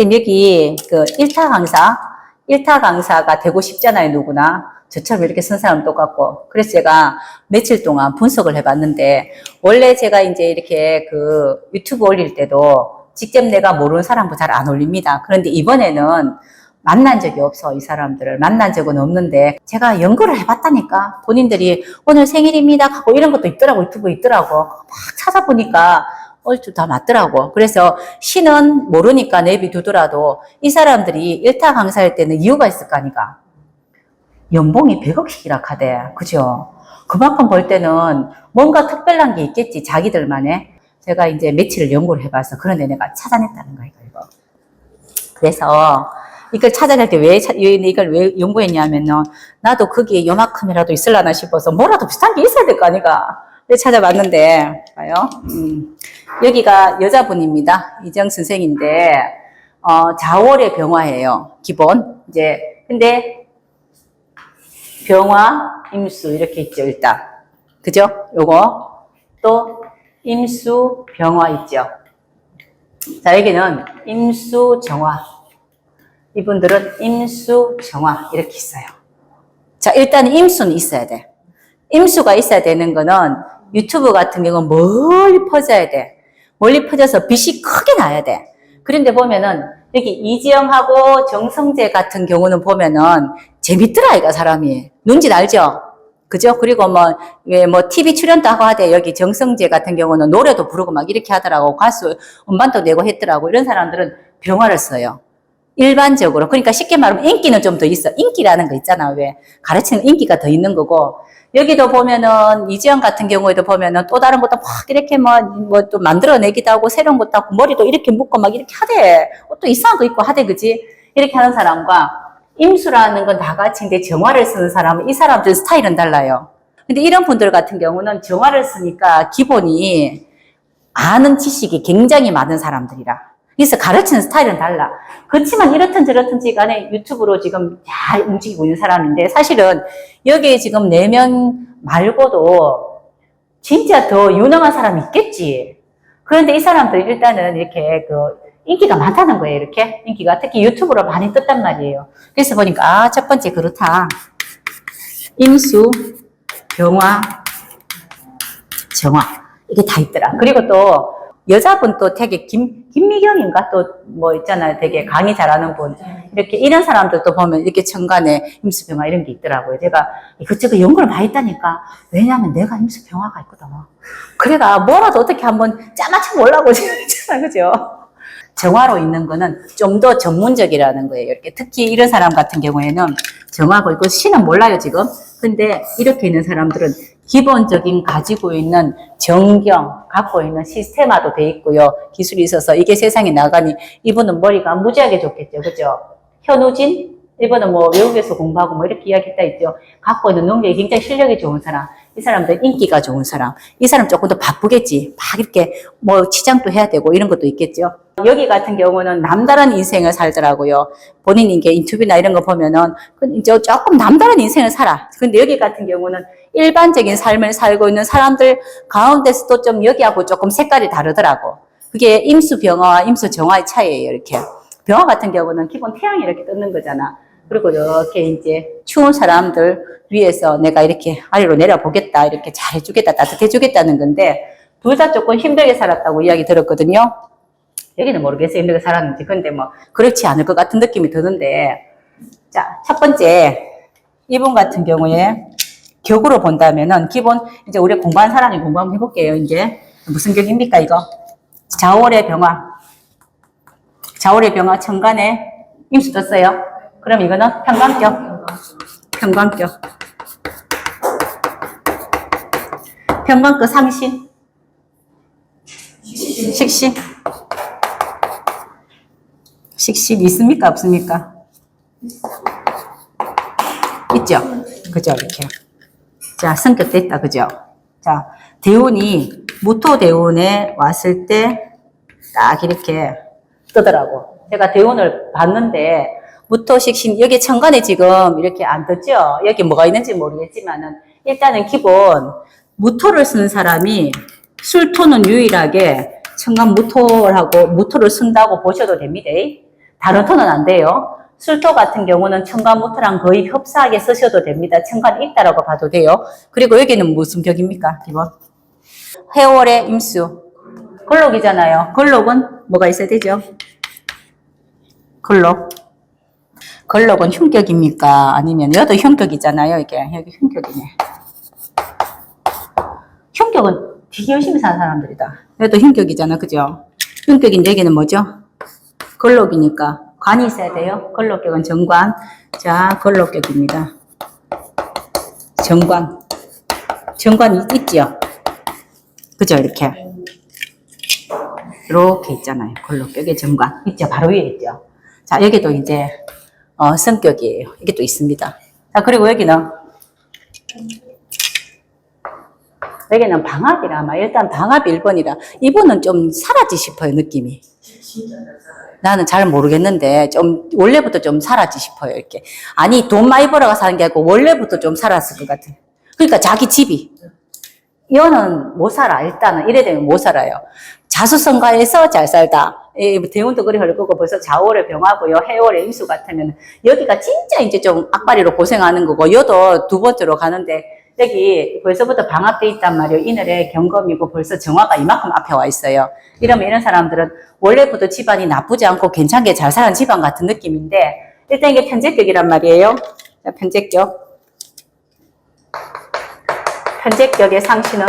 선생님, 여기 그 일타 강사가 되고 싶잖아요, 누구나. 저처럼 이렇게 쓴 사람 똑같고. 그래서 제가 며칠 동안 분석을 해봤는데, 원래 제가 이제 이렇게 그 유튜브 올릴 때도 직접 내가 모르는 사람도 잘 안 올립니다. 그런데 이번에는 만난 적이 없어, 이 사람들을. 만난 적은 없는데, 제가 연구를 해봤다니까. 본인들이 오늘 생일입니다 하고 이런 것도 있더라고, 유튜브에 있더라고. 막 찾아보니까 얼추 다 맞더라고. 그래서 신은 모르니까 내비두더라도 이 사람들이 일타 강사할 때는 이유가 있을 거 아니까. 연봉이 100억씩이라 하대. 그죠? 그만큼 벌 때는 뭔가 특별한 게 있겠지, 자기들만의. 제가 이제 며칠을 연구를 해봐서 그런데 내가 찾아냈다는 거야, 이거. 그래서 이걸 찾아낼 때 이걸 왜 연구했냐면은, 나도 거기에 요만큼이라도 있으려나 싶어서 뭐라도 비슷한 게 있어야 될 거 아니까. 그래서 찾아봤는데, 봐요. 여기가 여자분입니다. 이정 선생인데, 자월의 병화예요. 기본. 이제, 근데, 병화, 임수, 이렇게 있죠, 일단. 그죠? 요거. 또, 임수, 병화 있죠. 자, 여기는 임수, 정화. 이분들은 임수, 정화. 이렇게 있어요. 자, 일단 임수는 있어야 돼. 임수가 있어야 되는 거는 유튜브 같은 경우는 멀리 퍼져야 돼. 멀리 퍼져서 빛이 크게 나야 돼. 그런데 보면은 여기 이지영하고 정성재 같은 경우는 보면은 재밌더라, 이거 사람이. 눈짓 알죠? 그죠? 그리고 뭐 TV 출연도 하고 하대. 여기 정성재 같은 경우는 노래도 부르고 막 이렇게 하더라고. 가수 음반도 내고 했더라고. 이런 사람들은 병화를 써요. 일반적으로. 그러니까 쉽게 말하면 인기는 좀 더 있어. 인기라는 거 있잖아. 왜? 가르치는 인기가 더 있는 거고. 여기도 보면은, 이지영 같은 경우에도 보면은 또 다른 것도 막 이렇게 뭐 또 만들어내기도 하고, 새로운 것도 하고, 머리도 이렇게 묶고 막 이렇게 하대. 또 이상한 거 있고 하대, 그지? 이렇게 하는 사람과, 임수라는 건 다 같이 인데 정화를 쓰는 사람은 이 사람들 스타일은 달라요. 근데 이런 분들 같은 경우는 정화를 쓰니까 기본이 아는 지식이 굉장히 많은 사람들이라. 그래서 가르치는 스타일은 달라. 그렇지만 이렇든 저렇든지 간에 유튜브로 지금 잘 움직이고 있는 사람인데 사실은 여기에 지금 4명 말고도 진짜 더 유능한 사람이 있겠지. 그런데 이 사람들 일단은 이렇게 인기가 많다는 거예요. 이렇게 인기가 특히 유튜브로 많이 떴단 말이에요. 그래서 보니까 첫 번째 그렇다. 임수, 병화, 정화 이게 다 있더라. 그리고 또 여자분 또 되게 김미경인가 또 뭐 있잖아요. 되게 강의 잘하는 분. 이렇게 이런 사람들도 보면 이렇게 천간에 임수병화 이런 게 있더라고요. 제가 이것저것 연구를 많이 했다니까. 왜냐하면 내가 임수병화가 있거든. 그래가 뭐라도 어떻게 한번 짜맞춰 보려고 지금 있잖아. 그죠? 정화로 있는 거는 좀 더 전문적이라는 거예요. 이렇게 특히 이런 사람 같은 경우에는 정화고 있고 신은 몰라요 지금. 근데 이렇게 있는 사람들은 기본적인 가지고 있는 정경, 갖고 있는 시스테마도 돼 있고요. 기술이 있어서 이게 세상에 나가니 이분은 머리가 무지하게 좋겠죠. 그죠? 현우진? 이분은 뭐 외국에서 공부하고 뭐 이렇게 이야기했다 있죠. 갖고 있는 능력이 굉장히 실력이 좋은 사람. 이 사람들 인기가 좋은 사람. 이 사람 조금 더 바쁘겠지. 막 이렇게 뭐 치장도 해야 되고 이런 것도 있겠죠. 여기 같은 경우는 남다른 인생을 살더라고요. 본인이 이게 인터뷰나 이런 거 보면은 조금 남다른 인생을 살아. 근데 여기 같은 경우는 일반적인 삶을 살고 있는 사람들 가운데서도 좀 여기하고 조금 색깔이 다르더라고. 그게 임수병화와 임수정화의 차이예요. 이렇게. 병화 같은 경우는 기본 태양이 이렇게 뜨는 거잖아. 그리고 이렇게 이제 추운 사람들 위해서 내가 이렇게 아래로 내려보겠다. 이렇게 잘해주겠다. 따뜻해주겠다는 건데 둘 다 조금 힘들게 살았다고 이야기 들었거든요. 여기는 모르겠어요. 힘들게 살았는지. 근데 뭐 그렇지 않을 것 같은 느낌이 드는데 자, 첫 번째 이분 같은 경우에 격으로 본다면은 기본 이제 우리 공부한 사람이 공부 한번 해볼게요. 이제 무슨 격입니까 이거? 자월의 병화. 자월의 병화 천간에 임수 떴어요. 그럼 이거는 평관격. 평관격. 평관격 상신. 식신. 식신 있습니까? 없습니까? 있죠? 그죠? 이렇게. 자, 성격 됐다. 그죠? 자, 대운이 무토대운에 왔을 때 딱 이렇게 뜨더라고. 제가 대운을 봤는데 무토식신 여기 천간에 지금 이렇게 안 떴죠? 여기 뭐가 있는지 모르겠지만은 일단은 기본 무토를 쓰는 사람이 술토는 유일하게 천간 무토를 쓴다고 보셔도 됩니다. 다른 토는 안 돼요. 술토 같은 경우는 천간무토랑 거의 흡사하게 쓰셔도 됩니다. 천간이 있다라고 봐도 돼요. 그리고 여기는 무슨 격입니까? 기본. 해월의 임수. 걸록이잖아요. 걸록은 뭐가 있어야 되죠? 걸록. 걸록은 흉격입니까? 아니면 여도 흉격이잖아요. 이게 여기 흉격이네. 흉격은 되게 열심히 사는 사람들이다. 여도 흉격이잖아. 그죠? 흉격인데 여기는 뭐죠? 걸록이니까 관이 있어야 돼요. 걸록격은 정관. 자, 걸록격입니다. 정관. 정관이 있죠? 그죠? 이렇게. 이렇게 있잖아요. 걸록격의 정관. 있죠? 바로 위에 있죠? 자, 여기도 이제, 성격이에요. 이게 또 있습니다. 자, 그리고 여기는 방합이라, 일단 방합이 1번이라. 이분은 좀 살았지 싶어요, 느낌이. 나는 잘 모르겠는데, 원래부터 좀 살았지 싶어요, 이렇게. 아니, 돈 많이 벌어가 사는 게 아니고, 원래부터 좀 살았을 것 같아. 그러니까 자기 집이. 이거는 못 살아, 일단은. 이래 되면 못 살아요. 자수성가해서 잘 살다. 대운도 그리 흐를 거고, 벌써 좌월에 병하고요, 해월에 임수 같으면, 여기가 진짜 이제 좀 악바리로 고생하는 거고, 여도 두 번째로 가는데, 여기 벌써부터 방합돼 있단 말이에요. 이늘에 경검이고 벌써 정화가 이만큼 앞에 와 있어요. 이러면 이런 사람들은 원래부터 집안이 나쁘지 않고 괜찮게 잘 사는 집안 같은 느낌인데, 일단 이게 편제격이란 말이에요. 자, 편제격. 편제격의 상신은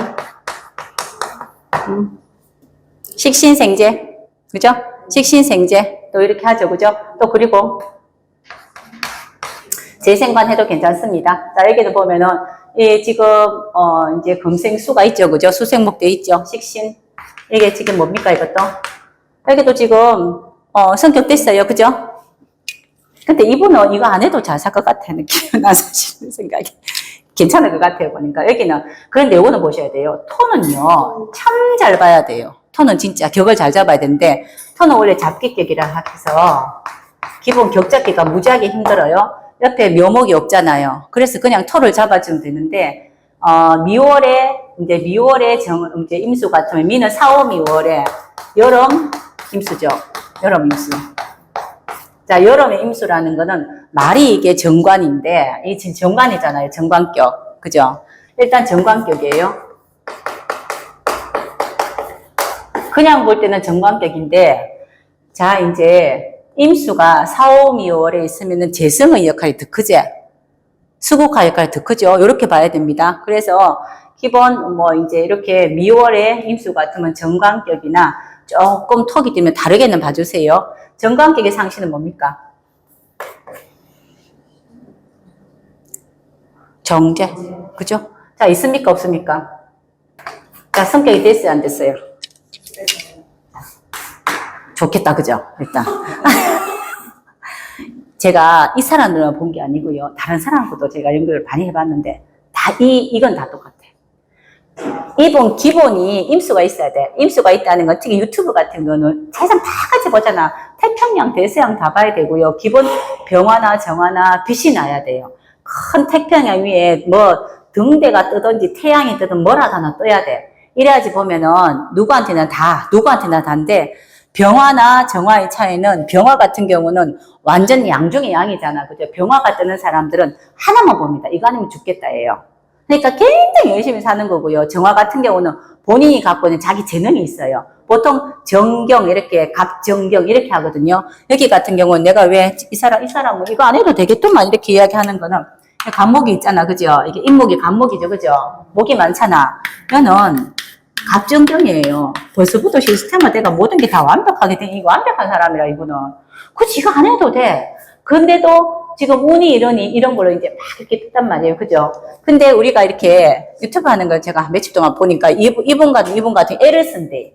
식신생재, 그죠? 식신생재 또 이렇게 하죠, 그죠? 또 그리고 재생관 해도 괜찮습니다. 자, 여기도 보면은 지금 이제 금생수가 있죠, 그죠? 수생목돼 있죠, 식신. 이게 지금 뭡니까, 이것도? 여기도 지금 성격 됐어요, 그죠? 근데 이분은 이거 안 해도 잘 살 것 같아, 느낌이 나, 사실 생각이. 괜찮을 것 같아요, 보니까. 여기는, 그런데 이거는 보셔야 돼요. 토는요, 참 잘 봐야 돼요. 토는 진짜 격을 잘 잡아야 되는데, 토는 원래 잡기격이라 해서, 기본 격 잡기가 무지하게 힘들어요. 옆에 묘목이 없잖아요. 그래서 그냥 토를 잡아주면 되는데, 미월에 이제 임수 같으면, 미는 4, 5, 미월에, 여름 임수죠. 여름 임수. 자, 여름의 임수라는 거는 말이 이게 정관인데, 이 정관이잖아요. 정관격. 그죠? 일단 정관격이에요. 그냥 볼 때는 정관격인데, 자, 이제 임수가 4, 5, 미월에 있으면은 재성의 역할이 더 크지? 수국화 역할이 더 크죠? 이렇게 봐야 됩니다. 그래서 기본 이제 이렇게 미월에 임수 같으면 정관격이나 조금 톡이 되면 다르게는 봐주세요. 정관격의 상신은 뭡니까? 정제. 그죠? 자, 있습니까? 없습니까? 자, 성격이 됐어요? 안 됐어요? 좋겠다. 그죠? 일단. 제가 이 사람들만 본 게 아니고요. 다른 사람하고도 제가 연결을 많이 해봤는데, 이건 다 똑같아. 이분 기본이 임수가 있어야 돼. 임수가 있다는 건 특히 유튜브 같은 거는 세상 다 같이 보잖아. 태평양, 대서양 다 봐야 되고요. 기본 병화나 정화나 빛이 나야 돼요. 큰 태평양 위에 등대가 뜨든지 태양이 뜨든 뭐라도 하나 떠야 돼. 이래야지 보면은 누구한테나 다인데, 병화나 정화의 차이는, 병화 같은 경우는 완전 양 중에 양이잖아. 그죠? 병화가 뜨는 사람들은 하나만 봅니다. 이거 아니면 죽겠다예요. 그러니까 굉장히 열심히 사는 거고요. 정화 같은 경우는 본인이 갖고 있는 자기 재능이 있어요. 보통 정경, 이렇게 갑정경 이렇게 하거든요. 여기 같은 경우는 내가 왜 이 사람은 이거 안 해도 되겠더만 이렇게 이야기하는 거는, 갑목이 있잖아. 그죠? 이게 인목이 갑목이죠. 그죠? 목이 많잖아. 그러면 갑정경이에요. 벌써부터 시스템화 내가 모든 게 다 완벽하게 돼. 이거 완벽한 사람이라, 이거는. 그치, 이거 안 해도 돼. 근데도 지금 운이 이런 걸로 이제 막 이렇게 뜬단 말이에요. 그죠? 근데 우리가 이렇게 유튜브 하는 걸 제가 며칠 동안 보니까 이분 같은 애를 쓴대.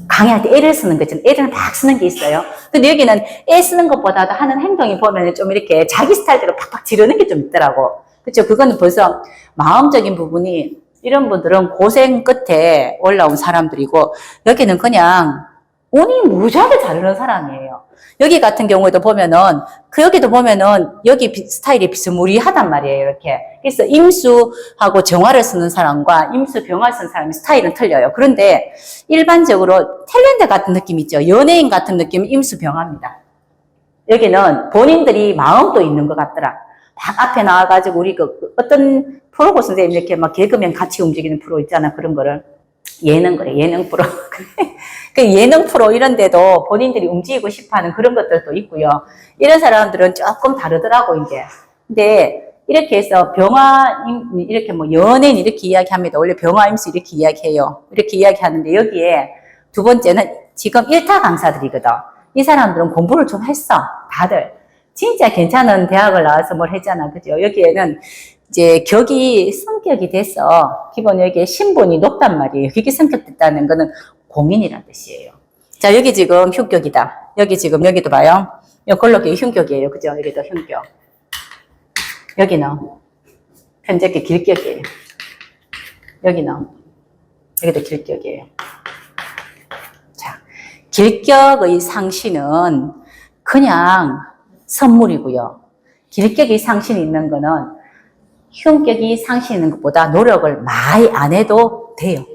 강의할 때 애를 쓰는 거죠. 애를 막 쓰는 게 있어요. 근데 여기는 애 쓰는 것보다도 하는 행동이 보면 좀 이렇게 자기 스타일대로 팍팍 지르는 게 좀 있더라고. 그쵸? 그거는 벌써 마음적인 부분이, 이런 분들은 고생 끝에 올라온 사람들이고, 여기는 그냥 운이 무지하게 다르는 사람이에요. 여기 같은 경우에도 보면은, 여기도 보면은, 여기 스타일이 비스무리하단 말이에요, 이렇게. 그래서 임수하고 정화를 쓰는 사람과 임수 병화를 쓰는 사람이 스타일은 틀려요. 그런데, 일반적으로 탤런트 같은 느낌 있죠? 연예인 같은 느낌은 임수 병화입니다. 여기는 본인들이 마음도 있는 것 같더라. 막 앞에 나와가지고, 우리 어떤 프로고 선생님 이렇게 막 개그맨 같이 움직이는 프로 있잖아, 그런 거를. 예능 그래, 예능 프로. 그 예능 프로 이런 데도 본인들이 움직이고 싶어 하는 그런 것들도 있고요. 이런 사람들은 조금 다르더라고, 이제. 근데 이렇게 해서 이렇게 뭐 연예인 이렇게 이야기합니다. 원래 병화임수 이렇게 이야기해요. 이렇게 이야기하는데 여기에 두 번째는 지금 1타 강사들이거든. 이 사람들은 공부를 좀 했어. 다들. 진짜 괜찮은 대학을 나와서 뭘 했잖아. 그죠? 여기에는 이제 격이 성격이 돼서 기본 여기에 신분이 높단 말이에요. 그게 성격됐다는 거는 공인이란 뜻이에요. 자, 여기 지금 흉격이다. 여기 지금 여기도 봐요. 이걸로 흉격이에요. 그죠? 여기도 흉격. 여기는 편적기 길격이에요. 여기는 여기도 길격이에요. 자, 길격의 상신은 그냥 선물이고요. 길격의 상신이 있는 거는 흉격이 상신 있는 것보다 노력을 많이 안 해도 돼요.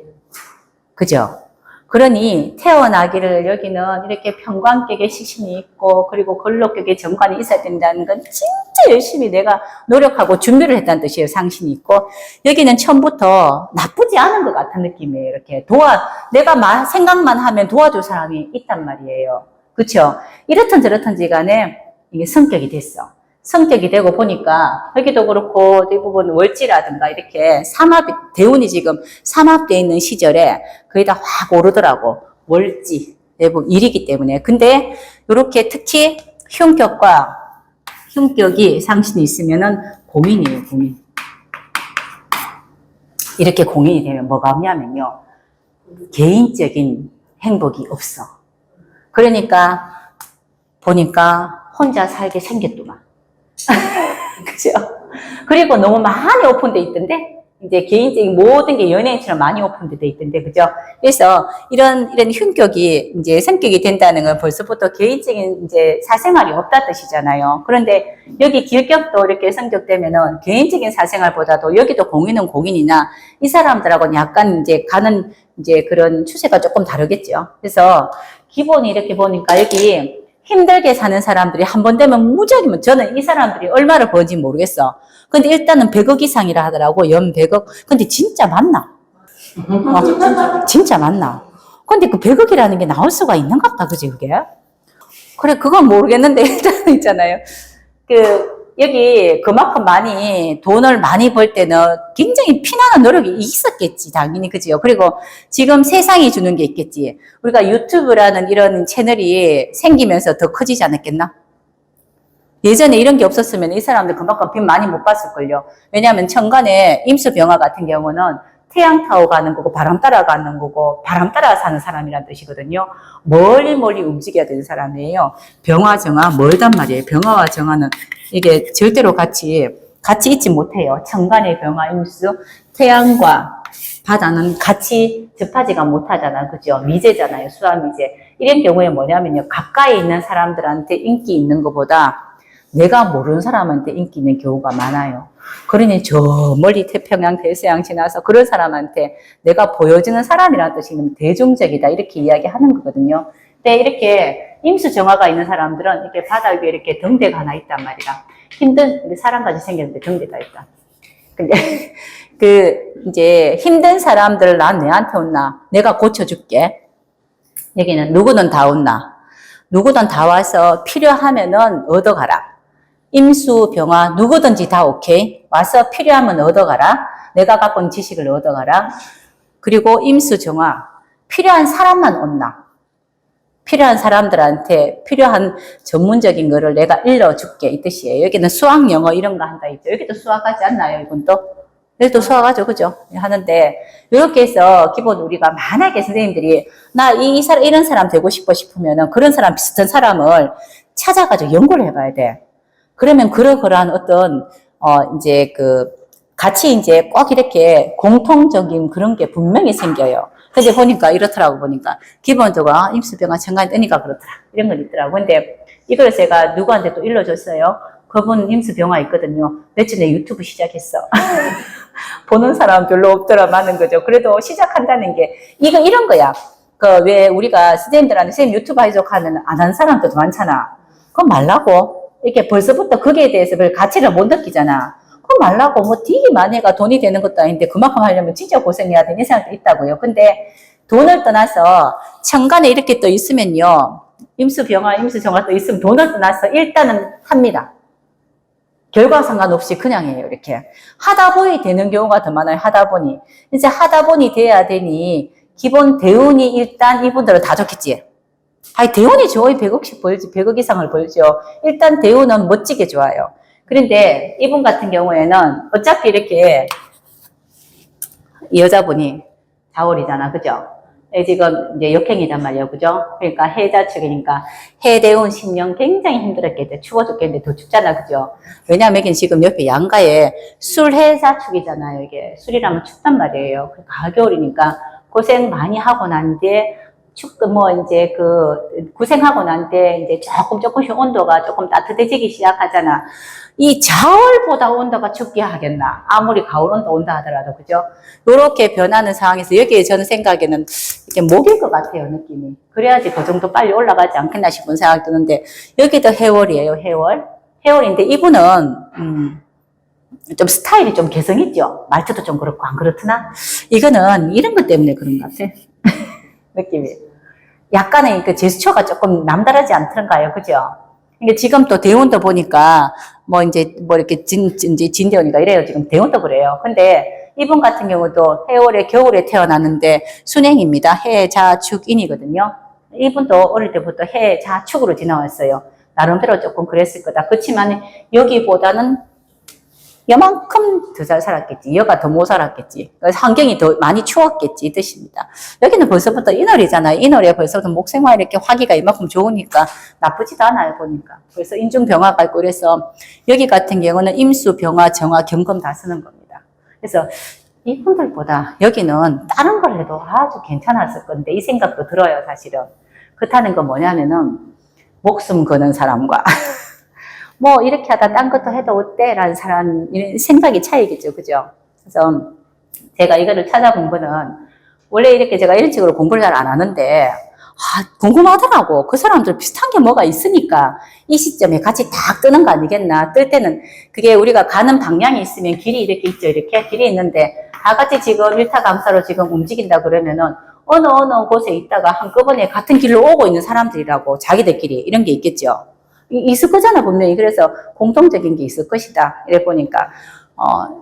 그죠? 그러니 태어나기를 여기는 이렇게 평관격에 식신이 있고 그리고 걸록격에 정관이 있어야 된다는 건 진짜 열심히 내가 노력하고 준비를 했다는 뜻이에요. 상신이 있고 여기는 처음부터 나쁘지 않은 것 같은 느낌이에요. 이렇게 내가 생각만 하면 도와줄 사람이 있단 말이에요. 그렇죠? 이렇든 저렇든지 간에 이게 성격이 됐어. 성격이 되고 보니까 여기도 그렇고 대부분 월지라든가 이렇게 대운이 지금 삼합되어 있는 시절에 거의 다 확 오르더라고. 월지 대부분 일이기 때문에. 근데 이렇게 특히 흉격이 상신이 있으면은 공인이에요. 공인. 이렇게 공인이 되면 뭐가 없냐면요, 개인적인 행복이 없어. 그러니까 보니까 혼자 살게 생겼더만. 그죠? 그리고 너무 많이 오픈돼 있던데, 이제 개인적인 모든 게 연예인처럼 많이 오픈돼 있던데, 그죠? 그래서 이런 흉격이 이제 성격이 된다는 건 벌써부터 개인적인 이제 사생활이 없다 뜻이잖아요. 그런데 여기 길격도 이렇게 성격되면은 개인적인 사생활보다도 여기도 공인은 공인이나 이 사람들하고는 약간 이제 가는 이제 그런 추세가 조금 다르겠죠. 그래서 기본이 이렇게 보니까 여기 힘들게 사는 사람들이 한 번 되면 무지하게, 저는 이 사람들이 얼마를 버는지 모르겠어. 근데 일단은 100억 이상이라 하더라고. 연 100억. 근데 진짜 맞나? 진짜 맞나? 근데 그 100억이라는 게 나올 수가 있는가 보다. 그지, 그게? 그래, 그건 모르겠는데, 일단 있잖아요. 여기 그만큼 돈을 많이 벌 때는 굉장히 피나는 노력이 있었겠지, 당연히. 그지요? 그리고 지금 세상이 주는 게 있겠지. 우리가 유튜브라는 이런 채널이 생기면서 더 커지지 않았겠나? 예전에 이런 게 없었으면 이 사람들 그만큼 빚 많이 못 봤을걸요. 왜냐하면 천간에 임수병화 같은 경우는 태양 타고 가는 거고 바람 따라가는 거고 바람 따라 사는 사람이란 뜻이거든요. 멀리 움직여야 되는 사람이에요. 병화, 정화 멀단 말이에요. 병화와 정화는 이게 절대로 같이 있지 못해요. 천간의 병화, 임수, 태양과 바다는 같이 접하지가 못하잖아. 그죠? 미제잖아요. 수화미제. 이런 경우에 뭐냐면요, 가까이 있는 사람들한테 인기 있는 것보다 내가 모르는 사람한테 인기 있는 경우가 많아요. 그러니 저 멀리 태평양, 대서양 지나서 그런 사람한테 내가 보여지는 사람이라는 뜻이 대중적이다, 이렇게 이야기하는 거거든요. 근데 이렇게 임수정화가 있는 사람들은 이렇게 바닥 위에 이렇게 등대가 하나 있단 말이야. 힘든 사람같이 생겼는데 등대가 있다. 근데 이제 힘든 사람들 난 내한테 온나? 내가 고쳐줄게. 여기는 누구든 다 온나? 누구든 다 와서 필요하면은 얻어가라. 임수, 병화, 누구든지 다 오케이. 와서 필요하면 얻어가라. 내가 갖고 있는 지식을 얻어가라. 그리고 임수, 정화. 필요한 사람만 온나. 필요한 사람들한테 필요한 전문적인 거를 내가 일러줄게, 이 뜻이에요. 여기는 수학, 영어 이런 거 한다 있죠. 여기도 수학하지 않나요, 이분도? 여기도 수학하죠, 그죠? 하는데, 이렇게 해서 기본 우리가 만약에 선생님들이 이런 사람 되고 싶으면은 그런 사람, 비슷한 사람을 찾아가지고 연구를 해봐야 돼. 그러면 그러한 어떤, 같이 이제 꼭 이렇게 공통적인 그런 게 분명히 생겨요. 근데 보니까 이렇더라고, 보니까. 기본적으로, 임수병화 정관이 뜨니까 그렇더라. 이런 건 있더라고. 근데 이걸 제가 누구한테 또 일러줬어요. 그분 임수병화 있거든요. 며칠 전에 유튜브 시작했어. 보는 사람 별로 없더라, 많은 거죠. 그래도 시작한다는 게, 이런 거야. 왜 우리가 선생님들한테 선생님 유튜브 하이족 하면 안 하는 사람들도 많잖아. 그건 말라고. 이렇게 벌써부터 거기에 대해서 별 가치를 못 느끼잖아. 그건 말라고. 뭐 되게 많이가 돈이 되는 것도 아닌데 그만큼 하려면 진짜 고생해야 되는 사람도 있다고요. 근데 돈을 떠나서 천간에 이렇게 또 있으면요. 임수병화, 임수정화 또 있으면 돈을 떠나서 일단은 합니다. 결과 상관없이 그냥 해요, 이렇게. 하다 보니 되는 경우가 더 많아요, 하다 보니. 이제 하다 보니 돼야 되니, 기본 대운이 일단 이분들은 다 좋겠지. 아니, 대운이 좋아요. 100억씩 벌지, 100억 이상을 벌죠. 일단 대운은 멋지게 좋아요. 그런데 이분 같은 경우에는 어차피 이렇게 여자분이 4월이잖아, 그죠? 지금 이제 역행이란 말이에요, 그죠? 그러니까 해자축이니까 해대운 10년 굉장히 힘들었겠대. 추워 죽겠는데 더 춥잖아, 그죠? 왜냐면 여긴 지금 옆에 양가에 술해자축이잖아요, 이게. 술이라면 춥단 말이에요. 가을 겨울이니까 고생 많이 하고 난 뒤에 이제 고생하고 난 뒤에 이제 조금씩 온도가 조금 따뜻해지기 시작하잖아. 이 자월보다 온도가 춥게 하겠나? 아무리 가을 온도 온다 하더라도, 그죠? 요렇게 변하는 상황에서 여기에 저는 생각에는 이게 목일 것 같아요, 느낌이. 그래야지 그 정도 빨리 올라가지 않겠나 싶은 생각이 드는데, 여기도 해월이에요, 해월. 해월인데, 이분은, 좀 스타일이 좀 개성있죠? 말투도 좀 그렇고, 안 그렇구나? 이거는 이런 것 때문에 그런 것 같아. 느낌이. 약간의 그 제스처가 조금 남다르지 않던가요? 그죠? 이게 지금 또 대운도 보니까, 이렇게 진대운이가 이래요. 지금 대운도 그래요. 근데 이분 같은 경우도 해월에 겨울에 태어났는데 순행입니다. 해자축인이거든요. 이분도 어릴 때부터 해자축으로 지나왔어요. 나름대로 조금 그랬을 거다. 그렇지만 여기보다는 여만큼 더 잘 살았겠지. 여가 더 못 살았겠지. 환경이 더 많이 추웠겠지. 이 뜻입니다. 여기는 벌써부터 인월이잖아요. 인월에 벌써부터 목생화 이렇게 화기가 이만큼 좋으니까 나쁘지도 않아요. 보니까. 그래서 인중병화가 있고 그래서 여기 같은 경우는 임수, 병화, 정화, 경금 다 쓰는 겁니다. 그래서 이분들보다 여기는 다른 걸 해도 아주 괜찮았을 건데 이 생각도 들어요. 사실은. 그렇다는 건 뭐냐면은 목숨 거는 사람과 뭐 이렇게 하다 딴 것도 해도 어때? 라는 사람 생각이 차이겠죠. 그죠? 그래서 제가 이거를 찾아본 거는 원래 이렇게 제가 이런 식으로 공부를 잘 안 하는데 궁금하더라고. 그 사람들 비슷한 게 뭐가 있으니까 이 시점에 같이 딱 뜨는 거 아니겠나. 뜰 때는 그게 우리가 가는 방향이 있으면 길이 이렇게 있죠. 이렇게 길이 있는데 다 같이 지금 일타감사로 지금 움직인다 그러면은 어느 곳에 있다가 한꺼번에 같은 길로 오고 있는 사람들이라고 자기들끼리 이런 게 있겠죠. 있을 거잖아, 분명히. 그래서 공통적인 게 있을 것이다. 이래 보니까,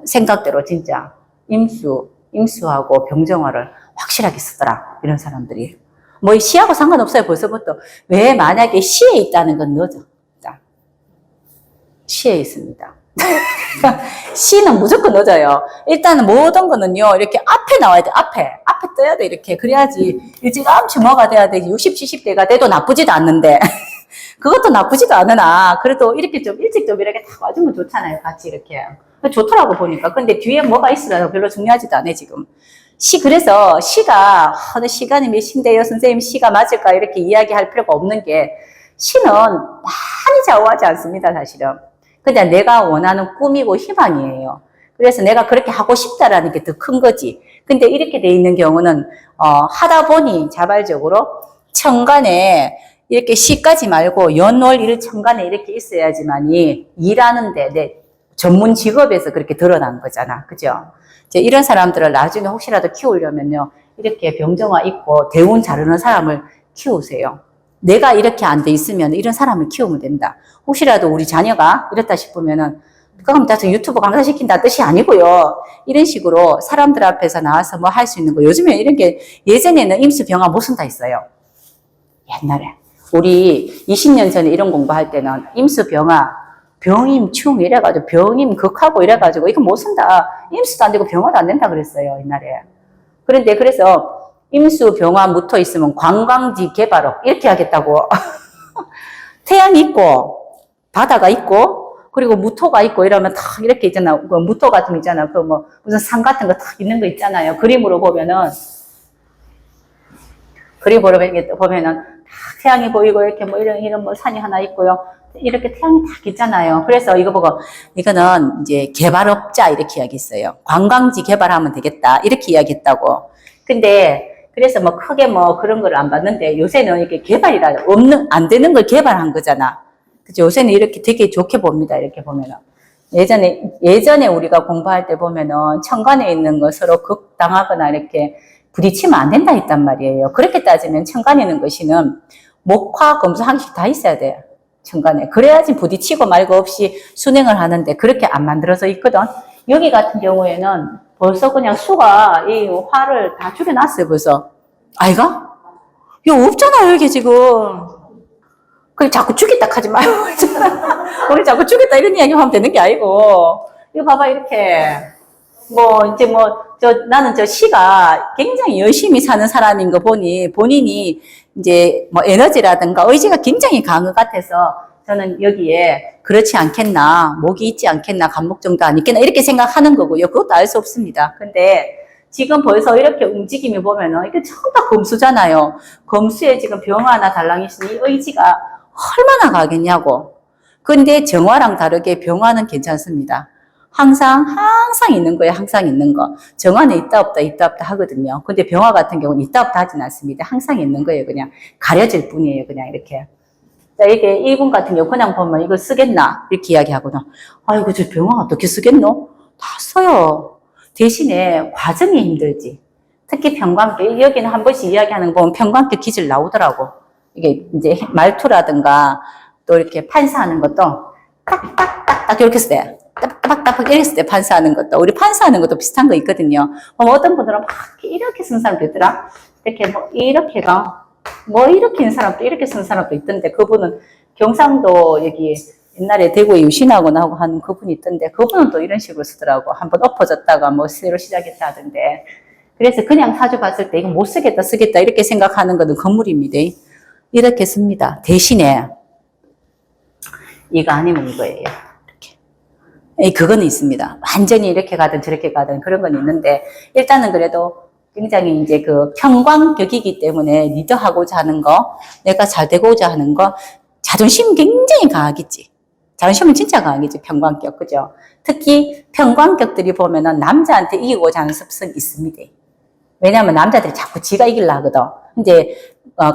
생각대로 진짜 임수하고 병정화를 확실하게 쓰더라. 이런 사람들이. 뭐, 시하고 상관없어요, 벌써부터. 왜 만약에 시에 있다는 건 너죠. 시에 있습니다. 시는 무조건 넣어줘요. 일단은 모든 거는요, 이렇게 앞에 나와야 돼, 앞에 떠야 돼, 이렇게. 그래야지 일찌감치 뭐가 돼야 돼. 60, 70대가 돼도 나쁘지도 않는데. 그것도 나쁘지도 않으나, 그래도 이렇게 좀 일찍 좀 이렇게 딱 와주면 좋잖아요, 같이 이렇게. 좋더라고, 보니까. 근데 뒤에 뭐가 있으라도 별로 중요하지도 않아, 지금. 그래서 시가, 어느 시간이 몇 시인데요, 선생님 시가 맞을까? 이렇게 이야기할 필요가 없는 게, 시는 많이 좌우하지 않습니다, 사실은. 그냥 내가 원하는 꿈이고 희망이에요. 그래서 내가 그렇게 하고 싶다라는 게 더 큰 거지. 근데 이렇게 돼 있는 경우는, 하다 보니 자발적으로 천간에 이렇게 시까지 말고 연월 일천간에 이렇게 있어야지만이 일하는데 내 전문 직업에서 그렇게 드러난 거잖아. 그죠? 이제 이런 사람들을 나중에 혹시라도 키우려면요. 이렇게 병정화 있고 대운 자르는 사람을 키우세요. 내가 이렇게 안 돼 있으면 이런 사람을 키우면 된다. 혹시라도 우리 자녀가 이렇다 싶으면은 그럼 나도 유튜브 강사시킨다 뜻이 아니고요. 이런 식으로 사람들 앞에서 나와서 뭐 할 수 있는 거. 요즘에 이런 게 예전에는 임수병화 못 쓴다 했어요. 옛날에. 우리 20년 전에 이런 공부할 때는 임수병화, 병임충 이래가지고 병임 극하고 이래가지고 이거 못 쓴다. 임수도 안 되고 병화도 안 된다 그랬어요. 옛날에. 그런데 그래서 임수병화 묻어 있으면 관광지 개발업 이렇게 하겠다고. 태양이 있고 바다가 있고 그리고 무토가 있고 이러면 탁 이렇게 있잖아. 그 무토 같은 거 있잖아. 그 뭐 무슨 산 같은 거 탁 있는 거 있잖아요. 그림으로 보면은 그리 보면은 다 태양이 보이고 이렇게 뭐 이런 뭐 산이 하나 있고요. 이렇게 태양이 딱 있잖아요. 그래서 이거 보고 이거는 이제 개발업자 이렇게 이야기했어요. 관광지 개발하면 되겠다 이렇게 이야기했다고. 근데 그래서 뭐 크게 뭐 그런 걸 안 봤는데 요새는 이렇게 개발이라 안 되는 걸 개발한 거잖아. 그죠? 요새는 이렇게 되게 좋게 봅니다. 이렇게 보면은. 예전에 우리가 공부할 때 보면은 천간에 있는 거 서로 극당하거나 이렇게 부딪히면 안 된다 했단 말이에요. 그렇게 따지면 천간에 있는 것이는 목화, 금수 한 개씩 다 있어야 돼요. 천간에. 그래야지 부딪히고 말고 없이 순행을 하는데 그렇게 안 만들어져 있거든. 여기 같은 경우에는 벌써 그냥 수가 이 화를 다 죽여놨어요, 벌써. 아이가? 이거 없잖아, 여기 지금. 그냥 자꾸 죽였다 하지 말고. 우리 자꾸 죽였다 이런 이야기 하면 되는 게 아니고. 이거 봐봐, 이렇게. 나는 저 시가 굉장히 열심히 사는 사람인 거 보니 본인이 이제 뭐 에너지라든가 의지가 굉장히 강한 것 같아서 저는 여기에 그렇지 않겠나, 목이 있지 않겠나, 간목 정도 아니겠나 이렇게 생각하는 거고요. 그것도 알 수 없습니다. 근데 지금 벌써 이렇게 움직임이 보면은 이게 전부 다 검수잖아요. 검수에 지금 병화나 달랑이 있으니 이 의지가 얼마나 가겠냐고. 근데 정화랑 다르게 병화는 괜찮습니다. 항상 있는 거예요. 항상 있는 거. 정화는 있다 없다 하거든요. 근데 병화 같은 경우는 있다 없다 하진 않습니다. 항상 있는 거예요. 그냥 가려질 뿐이에요. 그냥 이렇게. 자, 이게 이분 같은 경우 그냥 보면 이거 쓰겠나? 이렇게 이야기하거든. 아이고, 저 병화 어떻게 쓰겠노? 다 써요. 대신에 과정이 힘들지. 특히 평관계, 여기는 한 번씩 이야기하는 거 보면 평관계 기질 나오더라고. 이게 이제 말투라든가 또 이렇게 판사하는 것도 딱딱딱딱 이렇게 써요. 따박따박 이렇게 쓸 때 판사하는 것도 우리 판사하는 것도 비슷한 거 있거든요. 어떤 분들은 막 이렇게 쓰는 사람도 있더라. 이렇게 뭐 이렇게가 뭐 이렇게 있는 사람도 이렇게 쓰는 사람도 있던데 그분은 경상도 여기 옛날에 대구에 유신하고 나하고 하는 그분이 있던데 그분은 또 이런 식으로 쓰더라고. 한번 엎어졌다가 뭐 새로 시작했다 하던데. 그래서 그냥 사주 봤을 때 이거 못 쓰겠다 이렇게 생각하는 것은 건물입니다. 이렇게 씁니다. 대신에 이거 아니면 이거예요. 그거는 있습니다. 완전히 이렇게 가든 저렇게 가든 그런 건 있는데, 일단은 그래도 굉장히 이제 그 평관격이기 때문에 리더하고자 하는 거, 내가 잘 되고자 하는 거, 자존심 굉장히 강하겠지. 자존심은 진짜 강하겠지, 평관격. 그죠? 특히 평관격들이 보면은 남자한테 이기고자 하는 습성이 있습니다. 왜냐하면 남자들이 자꾸 지가 이기려 하거든. 근데,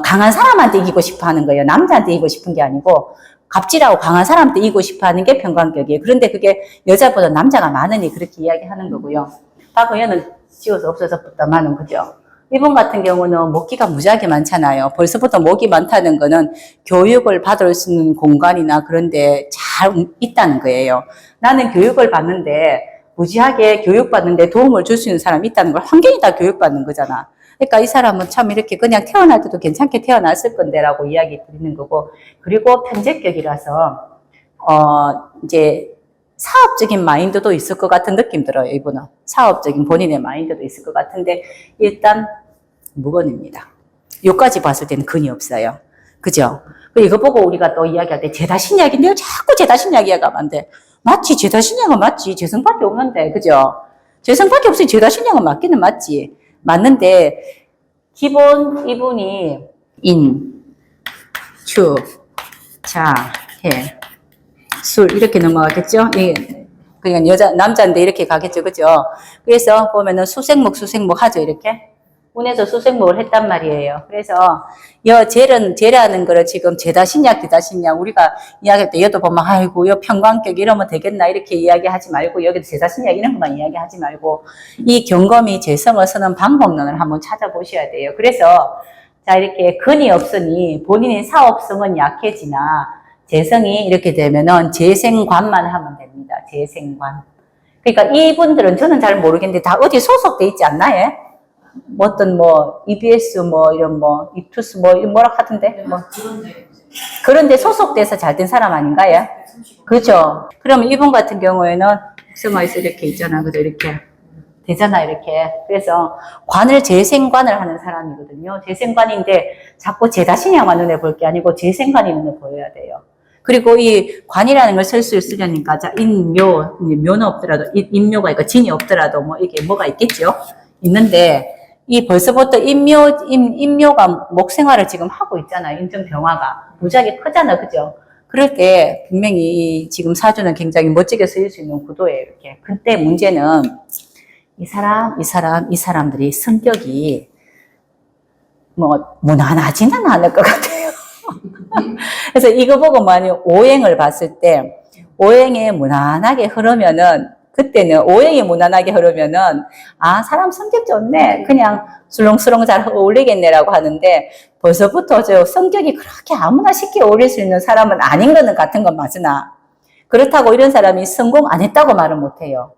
강한 사람한테 이기고 싶어 하는 거예요. 남자한테 이기고 싶은 게 아니고, 갑질하고 강한 사람한테 이기고 싶어 하는 게 평관격이에요. 그런데 그게 여자보다 남자가 많으니 그렇게 이야기하는 거고요. 박의현은 지워서 없어졌다마는 그죠. 이분 같은 경우는 목기가 무지하게 많잖아요. 벌써부터 목이 많다는 거는 교육을 받을 수 있는 공간이나 그런 데 잘 있다는 거예요. 나는 교육을 받는데 무지하게 교육받는데 도움을 줄 수 있는 사람이 있다는 걸 환경이 다 교육받는 거잖아. 그러니까 이 사람은 참 이렇게 그냥 태어날 때도 괜찮게 태어났을 건데라고 이야기 드리는 거고, 그리고 편제격이라서 이제 사업적인 마인드도 있을 것 같은 느낌 들어요. 이분은 사업적인 본인의 마인드도 있을 것 같은데 일단 무건입니다. 여기까지 봤을 때는 근이 없어요. 그죠? 이거 보고 우리가 또 이야기할 때 제다신 이야기, 내가 자꾸 제다신 이야기하면 안 돼. 맞지? 제다신 이야기가 맞지? 재성밖에 없는데, 그죠? 재성밖에 없으니 제다신 이야기가 맞기는 맞지. 맞는데, 기본 이분이 인, 추, 자, 해, 술, 이렇게 넘어가겠죠? 그냥 남자인데 이렇게 가겠죠. 그죠? 그래서 보면은 수생목 하죠. 이렇게. 운에서 수생목을 했단 말이에요. 그래서, 쟤라는 거를 지금 제다신약, 기다신약, 우리가 이야기할 때, 얘도 보면, 아이고, 평관격 이러면 되겠나, 이렇게 이야기하지 말고, 여기도 제다신약 이런 것만 이야기하지 말고, 이 경검이 재성을 쓰는 방법론을 한번 찾아보셔야 돼요. 그래서, 자, 이렇게 근이 없으니, 본인의 사업성은 약해지나, 재성이 이렇게 되면은 재생관만 하면 됩니다. 재생관. 그러니까 이분들은 저는 잘 모르겠는데, 다 어디 소속돼 있지 않나요? 어떤 EBS 이런 이투스 이런 뭐라 하던데 그런데 소속돼서 잘 된 사람 아닌가요? 그렇죠. 그러면 이분 같은 경우에는 국성화에서 이렇게 있잖아. 그죠? 이렇게 되잖아. 이렇게. 그래서 관을 재생관을 하는 사람이거든요. 재생관인데 자꾸 제 자신이야만 눈에 볼 게 아니고 재생관이 눈에 보여야 돼요. 그리고 이 관이라는 걸 쓸 수 있으려니까 자 묘는 없더라도 인묘가 있고 진이 없더라도 이게 뭐가 있겠죠. 있는데 이 벌써부터 임묘가 목생활을 지금 하고 있잖아요. 임전병화가. 무지하게 크잖아. 그죠? 그럴 때 분명히 지금 사주는 굉장히 멋지게 쓰일 수 있는 구도예요. 이렇게. 근데 문제는 이 사람들이 성격이 뭐 무난하지는 않을 것 같아요. 그래서 이거 보고 만약 오행을 봤을 때 오행이 무난하게 흐르면은 그때는 오행이 무난하게 흐르면은 아 사람 성격 좋네 그냥 술렁술렁 잘 어울리겠네라고 하는데 벌써부터 저 성격이 그렇게 아무나 쉽게 어울릴 수 있는 사람은 아닌 거는 같은 건 맞으나 그렇다고 이런 사람이 성공 안 했다고 말은 못해요.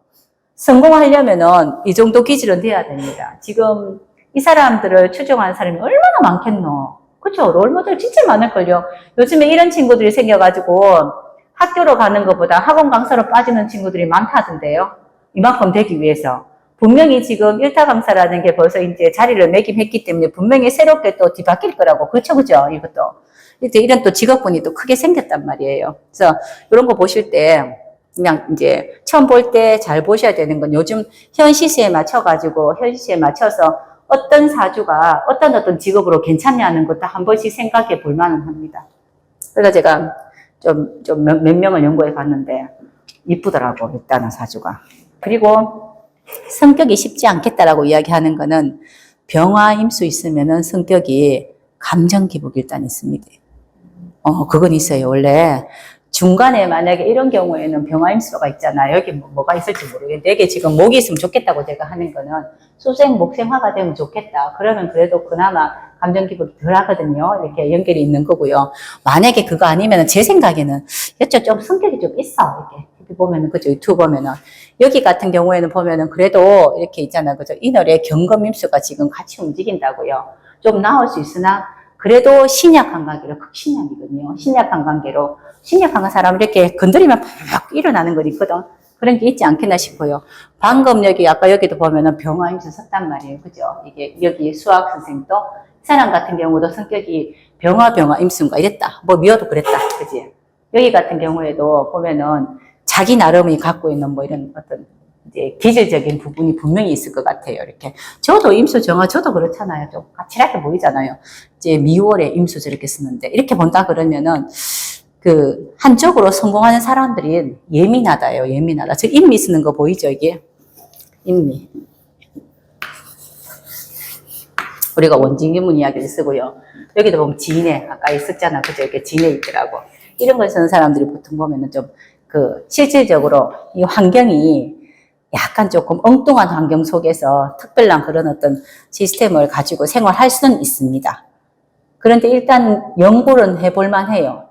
성공하려면은 이 정도 기질은 돼야 됩니다. 지금 이 사람들을 추종하는 사람이 얼마나 많겠노. 그쵸? 롤모델 진짜 많을걸요. 요즘에 이런 친구들이 생겨가지고 학교로 가는 것보다 학원 강사로 빠지는 친구들이 많다던데요. 이만큼 되기 위해서. 분명히 지금 일타 강사라는 게 벌써 이제 자리를 매김했기 때문에 분명히 새롭게 또 뒤바뀔 거라고. 그렇죠, 그죠? 이것도. 이제 이런 또 직업군이 또 크게 생겼단 말이에요. 그래서 이런 거 보실 때 그냥 이제 처음 볼 때 잘 보셔야 되는 건 요즘 현 시세에 맞춰가지고 현 시세에 맞춰서 어떤 사주가 어떤 직업으로 괜찮냐는 것도 한 번씩 생각해 볼 만은 합니다. 그래서 제가 몇 명을 연구해 봤는데, 이쁘더라고, 일단은 사주가. 그리고 성격이 쉽지 않겠다라고 이야기하는 거는 병화 임수 있으면은 성격이 감정 기복이 일단 있습니다. 그건 있어요. 원래 중간에 만약에 이런 경우에는 병화 임수가 있잖아요. 여기 뭐가 있을지 모르겠는데, 이게 지금 목이 있으면 좋겠다고 제가 하는 거는 수생, 목생화가 되면 좋겠다. 그러면 그래도 그나마 감정 기복이 덜 하거든요. 이렇게 연결이 있는 거고요. 만약에 그거 아니면 제 생각에는 여쪽 좀 성격이 좀 있어. 이렇게 보면은, 그죠? 유튜브 보면은. 여기 같은 경우에는 보면은 그래도 이렇게 있잖아요. 그죠? 이널에 경금 임수가 지금 같이 움직인다고요. 좀 나올 수 있으나, 그래도 신약한 관계로, 극신약이거든요. 신약한 관계로. 신약한 사람 이렇게 건드리면 팍 일어나는 거 있거든. 그런 게 있지 않겠나 싶어요. 방금 아까 여기도 보면은 병화 임수 섰단 말이에요. 그죠? 이게, 여기 수학 선생도, 이 사람 같은 경우도 성격이 병화 임수인가 이랬다. 뭐 미워도 그랬다. 그지? 여기 같은 경우에도 보면은 자기 나름이 갖고 있는 뭐 이런 어떤 이제 기질적인 부분이 분명히 있을 것 같아요. 이렇게. 저도 임수 정화, 저도 그렇잖아요. 좀 까칠하게 보이잖아요. 이제 미월에 임수 저렇게 쓰는데, 이렇게 본다 그러면은, 한쪽으로 성공하는 사람들이 예민하다요. 예민하다. 저 인미 쓰는 거 보이죠, 이게? 인미. 우리가 원진기문 이야기를 쓰고요. 여기도 보면 진해. 아까 있었잖아. 그죠? 이렇게 진해 있더라고. 이런 걸 쓰는 사람들이 보통 보면은 좀, 실질적으로 이 환경이 약간 조금 엉뚱한 환경 속에서 특별한 그런 어떤 시스템을 가지고 생활할 수는 있습니다. 그런데 일단 연구는 해볼 만해요.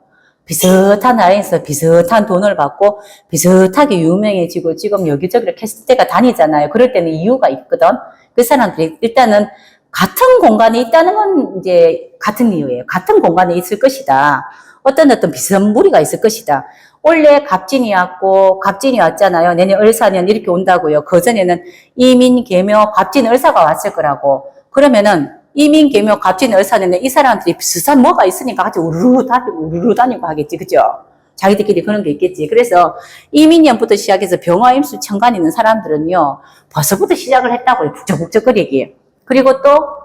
비슷한 라인에서 비슷한 돈을 받고 비슷하게 유명해지고 지금 여기저기 캐스트가 다니잖아요. 그럴 때는 이유가 있거든. 그 사람들이 일단은 같은 공간에 있다는 건 이제 같은 이유예요. 같은 공간에 있을 것이다. 어떤 비슷한 무리가 있을 것이다. 원래 갑진이 왔잖아요. 내년 을사년 이렇게 온다고요. 그전에는 이민, 계묘, 갑진, 을사가 왔을 거라고. 그러면은 이민, 계묘, 갑진, 을사년에 이 사람들이 비슷한 뭐가 있으니까 같이 우르르 다니고 하겠지. 그죠? 자기들끼리 그런 게 있겠지. 그래서 이민년부터 시작해서 병화, 임수, 천간 있는 사람들은요. 벌써부터 시작을 했다고요. 북적북적거리기. 그리고 또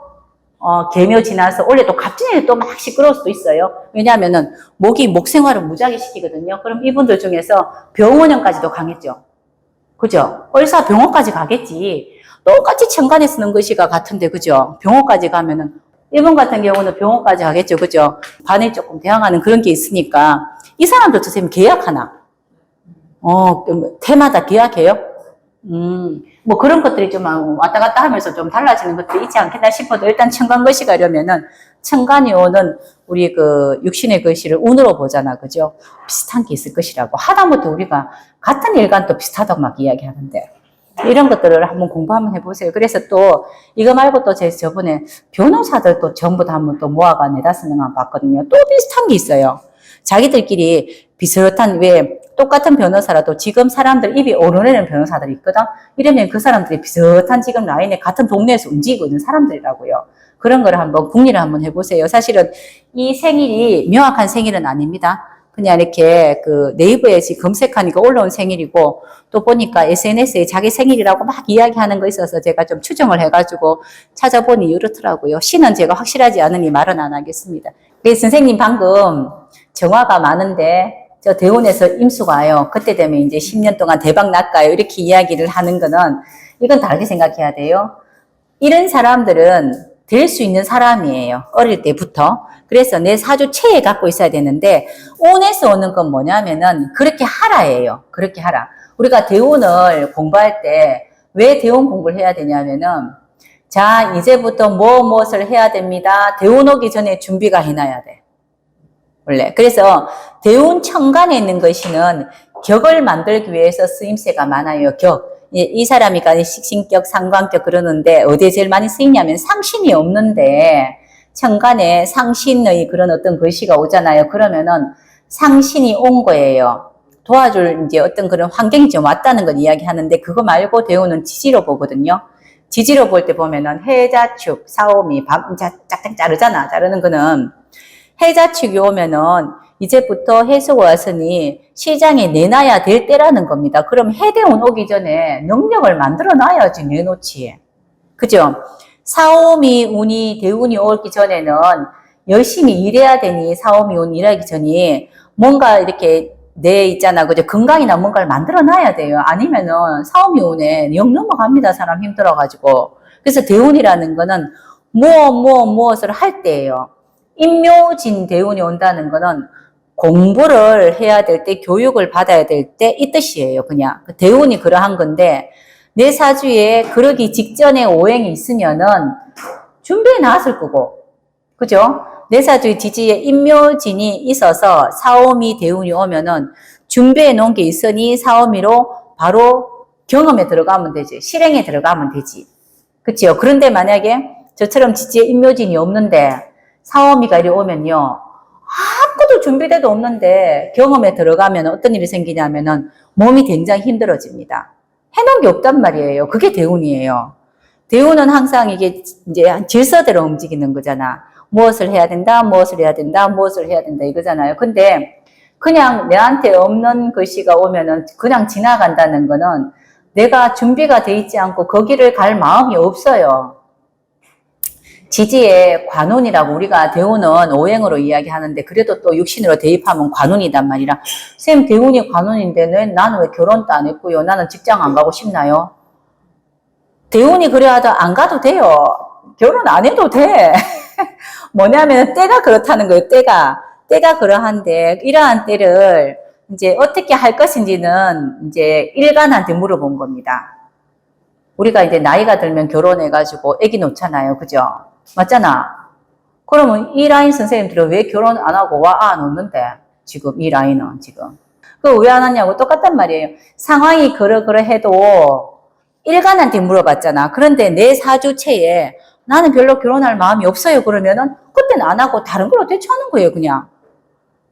계묘 지나서 원래 또 갑진이 또 막 시끄러울 수도 있어요. 왜냐하면은 목이 목생활을 무지하게 시키거든요. 그럼 이분들 중에서 병원형까지도 강했죠. 그죠? 을사 병원까지 가겠지. 똑같이 천간에 쓰는 것이가 같은데 그죠? 병원까지 가면은 이분 같은 경우는 병원까지 가겠죠. 그죠? 반에 조금 대항하는 그런 게 있으니까 이 사람도 선생님 계약하나? 테마다 계약해요? 뭐 그런 것들이 좀 왔다 갔다 하면서 좀 달라지는 것들이 있지 않겠나 싶어도 일단 천간것이 가려면은 천간이 오는 우리 육신의 것이를 운으로 보잖아. 그죠? 비슷한 게 있을 것이라고. 하다못해 우리가 같은 일간도 비슷하다고 막 이야기하는데 이런 것들을 한번 공부 한번 해보세요. 그래서 또 이거 말고 또 제가 저번에 변호사들도 전부 다 한번 또 모아가 4-5명 봤거든요. 또 비슷한 게 있어요. 자기들끼리 비슷한 왜 똑같은 변호사라도 지금 사람들 입이 오르내는 변호사들이 있거든. 이러면 그 사람들이 비슷한 지금 라인에 같은 동네에서 움직이고 있는 사람들이라고요. 그런 거를 한번 궁리를 한번 해보세요. 사실은 이 생일이 명확한 생일은 아닙니다. 그냥 이렇게 그 네이버에 지금 검색하니까 올라온 생일이고, 또 보니까 SNS에 자기 생일이라고 막 이야기하는 거 있어서 제가 좀 추정을 해가지고 찾아보니 이렇더라고요. 시는 제가 확실하지 않으니 말은 안 하겠습니다. 그래서 선생님 방금 정화가 많은데 저 대운에서 임수가 와요. 그때 되면 이제 10년 동안 대박 날까요? 이렇게 이야기를 하는 거는 이건 다르게 생각해야 돼요. 이런 사람들은 될 수 있는 사람이에요. 어릴 때부터. 그래서 내 사주체에 갖고 있어야 되는데 운에서 오는 건 뭐냐면은 그렇게 하라예요. 그렇게 하라. 우리가 대운을 공부할 때 왜 대운 공부를 해야 되냐면은 자 이제부터 무엇을 해야 됩니다. 대운 오기 전에 준비가 해놔야 돼. 원래. 그래서 대운 천간에 있는 것이는 격을 만들기 위해서 쓰임새가 많아요. 격. 이 사람이 가진 식신격, 상관격 그러는데 어디에 제일 많이 쓰이냐면 상신이 없는데 천간에 상신의 그런 어떤 글씨가 오잖아요. 그러면은 상신이 온 거예요. 도와줄 이제 어떤 그런 환경이 좀 왔다는 걸 이야기하는데 그거 말고 대운은 지지로 보거든요. 지지로 볼 때 보면은 해자축, 사오미, 짝짝 자르잖아. 자르는 거는 해자축이 오면은 이제부터 해수가 왔으니 시장에 내놔야 될 때라는 겁니다. 그럼 해대운 오기 전에 능력을 만들어 놔야지 내놓지. 그죠? 사오미 운이 대운이 오기 전에는 열심히 일해야 되니 사오미 운 일하기 전에 뭔가 이렇게 내 있잖아. 그죠? 건강이나 뭔가를 만들어 놔야 돼요. 아니면은 사오미 운에 영 넘어갑니다. 사람 힘들어가지고. 그래서 대운이라는 거는 무엇을 할 때예요. 임묘진 대운이 온다는 거는 공부를 해야 될 때, 교육을 받아야 될 때 이 뜻이에요. 그냥 대운이 그러한 건데 내 사주에 그러기 직전에 오행이 있으면은 준비해 놨을 거고, 그죠? 내 사주의 지지에 임묘진이 있어서 사오미 대운이 오면은 준비해 놓은 게 있으니 사오미로 바로 경험에 들어가면 되지, 실행에 들어가면 되지, 그치요? 그런데 만약에 저처럼 지지에 임묘진이 없는데 사오미가 이리 오면요, 아무것도 준비돼도 없는데 경험에 들어가면 어떤 일이 생기냐면은 몸이 굉장히 힘들어집니다. 해놓은 게 없단 말이에요. 그게 대운이에요. 대운은 항상 이게 이제 질서대로 움직이는 거잖아. 무엇을 해야 된다, 무엇을 해야 된다, 무엇을 해야 된다 이거잖아요. 근데 그냥 내한테 없는 글씨가 오면은 그냥 지나간다는 거는 내가 준비가 돼 있지 않고 거기를 갈 마음이 없어요. 지지의 관운이라고 우리가 대운은 오행으로 이야기하는데 그래도 또 육신으로 대입하면 관운이단 말이라. 쌤 대운이 관운인데 나는 왜 결혼도 안 했고요. 나는 직장 안 가고 싶나요? 대운이 그래도 안 가도 돼요. 결혼 안 해도 돼. 뭐냐면 때가 그렇다는 거예요. 때가 그러한데 이러한 때를 이제 어떻게 할 것인지는 이제 일간한테 물어본 겁니다. 우리가 이제 나이가 들면 결혼해가지고 아기 놓잖아요. 그죠? 맞잖아. 그러면 이 라인 선생님들은 왜 결혼 안 하고 안 놓는데? 지금 이 라인은 지금. 그 왜 안 하냐고 똑같단 말이에요. 상황이 그러해도 일간한테 물어봤잖아. 그런데 내 사주체에 나는 별로 결혼할 마음이 없어요. 그러면은 그때는 안 하고 다른 걸로 대처하는 거예요, 그냥.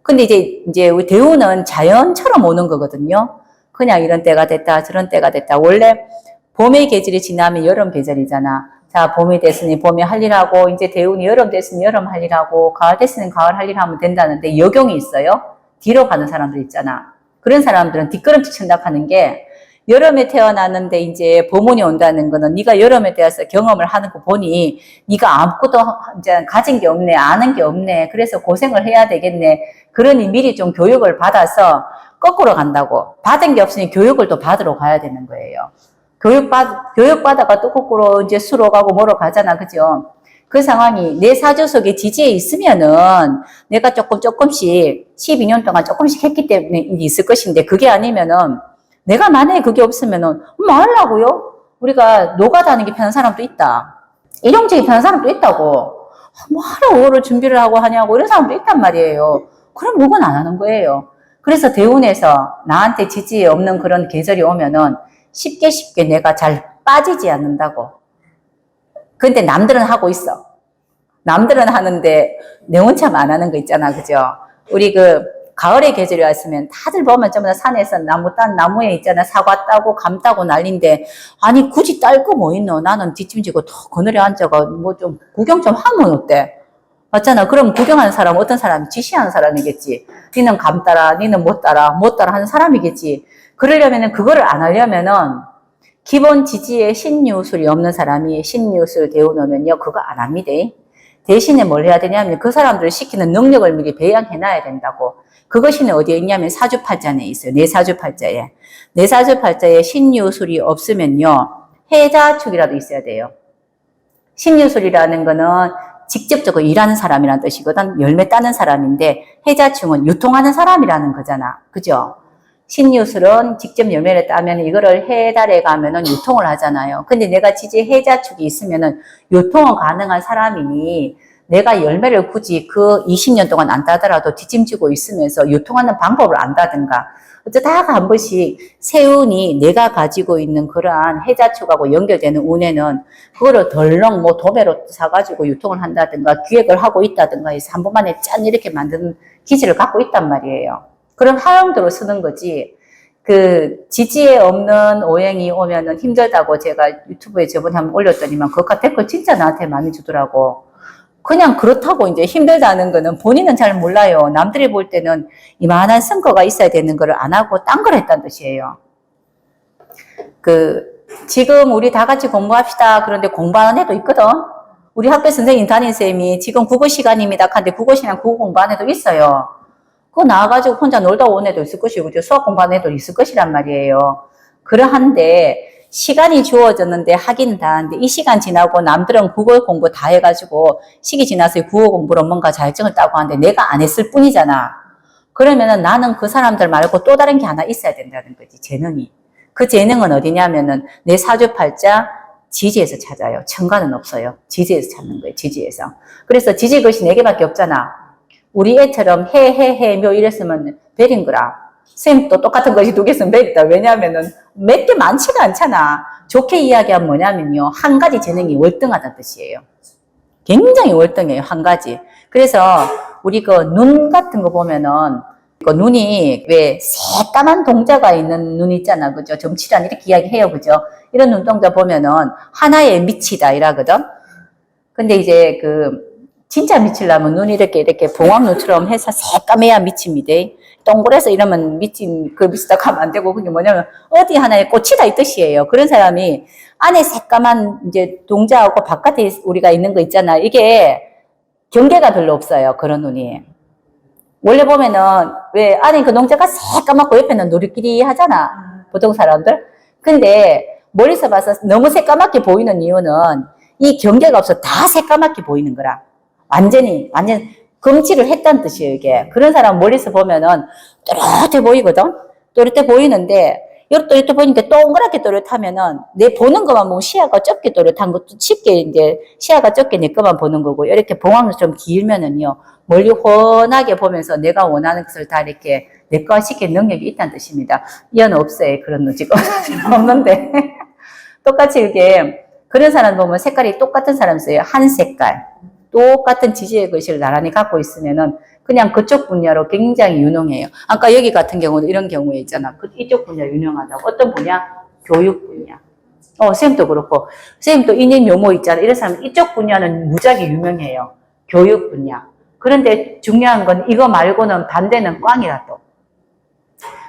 근데 이제 우리 대운은 자연처럼 오는 거거든요. 그냥 이런 때가 됐다, 저런 때가 됐다. 원래 봄의 계절이 지나면 여름 계절이잖아. 자, 봄이 됐으니 봄에 할 일 하고, 이제 대운이 여름 됐으니 여름 할 일 하고, 가을 됐으니 가을 할 일 하면 된다는데 역용이 있어요. 뒤로 가는 사람들 있잖아. 그런 사람들은 뒷걸음질 친다 하는 게 여름에 태어났는데 이제 봄운이 온다는 거는 네가 여름에 대해서 경험을 하는 거 보니 네가 아무것도 이제 가진 게 없네, 아는 게 없네. 그래서 고생을 해야 되겠네. 그러니 미리 좀 교육을 받아서 거꾸로 간다고. 받은 게 없으니 교육을 또 받으러 가야 되는 거예요. 교육받아가 또 거꾸로 이제 수로 가고 뭐로 가잖아. 그죠? 그 상황이 내 사주 속에 지지에 있으면은 내가 조금씩 12년 동안 조금씩 했기 때문에 있을 것인데 그게 아니면은 내가 만약에 그게 없으면은 뭐 하려고요? 우리가 노가다하는 게 편한 사람도 있다. 일용직이 편한 사람도 있다고. 뭐 하러 5월을 준비를 하고 하냐고 이런 사람도 있단 말이에요. 그럼 뭐건 안 하는 거예요. 그래서 대운에서 나한테 지지에 없는 그런 계절이 오면은 쉽게 내가 잘 빠지지 않는다고. 근데 남들은 하고 있어. 남들은 하는데 내 혼자만 안 하는 거 있잖아. 그죠? 우리 가을의 계절이 왔으면 다들 보면 전부 다 산에서 나무에 있잖아. 사과 따고 감 따고 난린데 아니 굳이 딸 거 뭐 있노? 나는 뒷짐지고 더 그늘에 앉아가 뭐 좀 구경 좀 하면 어때? 맞잖아. 그럼 구경하는 사람은 어떤 사람이? 지시하는 사람이겠지. 니는 감 따라, 니는 못 따라, 못 따라 하는 사람이겠지. 그러려면은, 그거를 안 하려면은, 기본 지지에 신유술이 없는 사람이 신유술 배워놓으면요, 그거 안 합니다. 대신에 뭘 해야 되냐면, 그 사람들을 시키는 능력을 미리 배양해놔야 된다고. 그것이 어디에 있냐면, 사주팔자에 있어요. 내 사주팔자에. 내 사주팔자에 신유술이 없으면요, 해자축이라도 있어야 돼요. 신유술이라는 거는 직접적으로 일하는 사람이라는 뜻이거든. 열매 따는 사람인데 해자충은 유통하는 사람이라는 거잖아. 그죠? 신유술은 직접 열매를 따면 이거를 해달에 가면은 유통을 하잖아요. 근데 내가 지지 해자축이 있으면은 유통은 가능한 사람이니 내가 열매를 굳이 그 20년 동안 안 따더라도 뒷짐지고 있으면서 유통하는 방법을 안다든가 어쩌다가 한 번씩 세운이 내가 가지고 있는 그러한 해자축하고 연결되는 운에는 그거를 덜렁 뭐 도매로 사가지고 유통을 한다든가 기획을 하고 있다든가 해서 한 번만에 짠 이렇게 만드는 기질을 갖고 있단 말이에요. 그럼 활용도로 쓰는 거지. 그 지지에 없는 오행이 오면은 힘들다고 제가 유튜브에 저번에 한번 올렸더니만 그거 댓글 진짜 나한테 많이 주더라고. 그냥 그렇다고 이제 힘들다는 거는 본인은 잘 몰라요. 남들이 볼 때는 이만한 성과가 있어야 되는 걸 안 하고 딴 걸 했다는 뜻이에요. 지금 우리 다 같이 공부합시다. 그런데 공부하는 애도 있거든. 우리 학교 선생님 담임쌤이 지금 국어 시간입니다. 하는데 국어 시간 국어 공부하는 애도 있어요. 그거 나와가지고 혼자 놀다 온 애도 있을 것이고, 수학 공부하는 애도 있을 것이란 말이에요. 그러한데, 시간이 주어졌는데 하기는 다 하는데 이 시간 지나고 남들은 국어 공부 다 해가지고 시기 지나서 국어 공부로 뭔가 자격증을 따고 하는데 내가 안 했을 뿐이잖아. 그러면은 나는 그 사람들 말고 또 다른 게 하나 있어야 된다는 거지, 재능이. 그 재능은 어디냐면은 내 사주팔자 지지에서 찾아요. 천간은 없어요. 지지에서 찾는 거예요, 지지에서. 그래서 지지 것이 4개밖에 없잖아. 우리 애처럼 묘 이랬으면 별인 거라. 쌤도 똑같은 것이 2개 쓰면 별이다. 왜냐하면은 몇 개 많지가 않잖아. 좋게 이야기하면 뭐냐면요. 한 가지 재능이 월등하다는 뜻이에요. 굉장히 월등해요. 한 가지. 그래서 우리 그 눈 같은 거 보면은 그 눈이 왜 새까만 동자가 있는 눈 있잖아. 그죠? 점치란 이렇게 이야기해요. 그죠? 이런 눈동자 보면은 하나의 밑이다 이라거든. 근데 이제 진짜 미치려면 눈이 이렇게 봉황눈처럼 해서 새까매야 미칩니다. 동그래서 이러면 미치다 가면 안 되고, 그게 뭐냐면, 어디 하나에 꽂히다 이 뜻이에요. 그런 사람이 안에 새까만 이제 동자하고 바깥에 우리가 있는 거 있잖아. 이게 경계가 별로 없어요. 그런 눈이. 원래 보면은, 왜 안에 그 동자가 새까맣고 옆에는 누리끼리 하잖아. 보통 사람들. 근데 멀리서 봐서 너무 새까맣게 보이는 이유는 이 경계가 없어. 다 새까맣게 보이는 거라. 완전 검치를 했다는 뜻이에요, 이게. 그런 사람 멀리서 보면은 또렷해 보이거든? 또렷해 보이는데, 또렷해 보이는데 동그랗게 또렷하면은 내 보는 것만 보면 시야가 좁게 또렷한 것도 쉽게 이제 시야가 좁게 내 것만 보는 거고, 이렇게 봉황을 좀 길면은요, 멀리 훤하게 보면서 내가 원하는 것을 다 이렇게 내과 시킬 능력이 있다는 뜻입니다. 이건 없어요, 그런 거 지금. 없는데. 똑같이 이렇게, 그런 사람 보면 색깔이 똑같은 사람 있어요. 한 색깔. 똑같은 지지의 글씨를 나란히 갖고 있으면은 그냥 그쪽 분야로 굉장히 유능해요. 아까 여기 같은 경우도 이런 경우에 있잖아. 이쪽 분야 유능하다고. 어떤 분야? 교육 분야. 쌤도 그렇고. 쌤도 인연 요모 있잖아. 이런 사람 이쪽 분야는 무지하게 유명해요. 교육 분야. 그런데 중요한 건 이거 말고는 반대는 꽝이라도.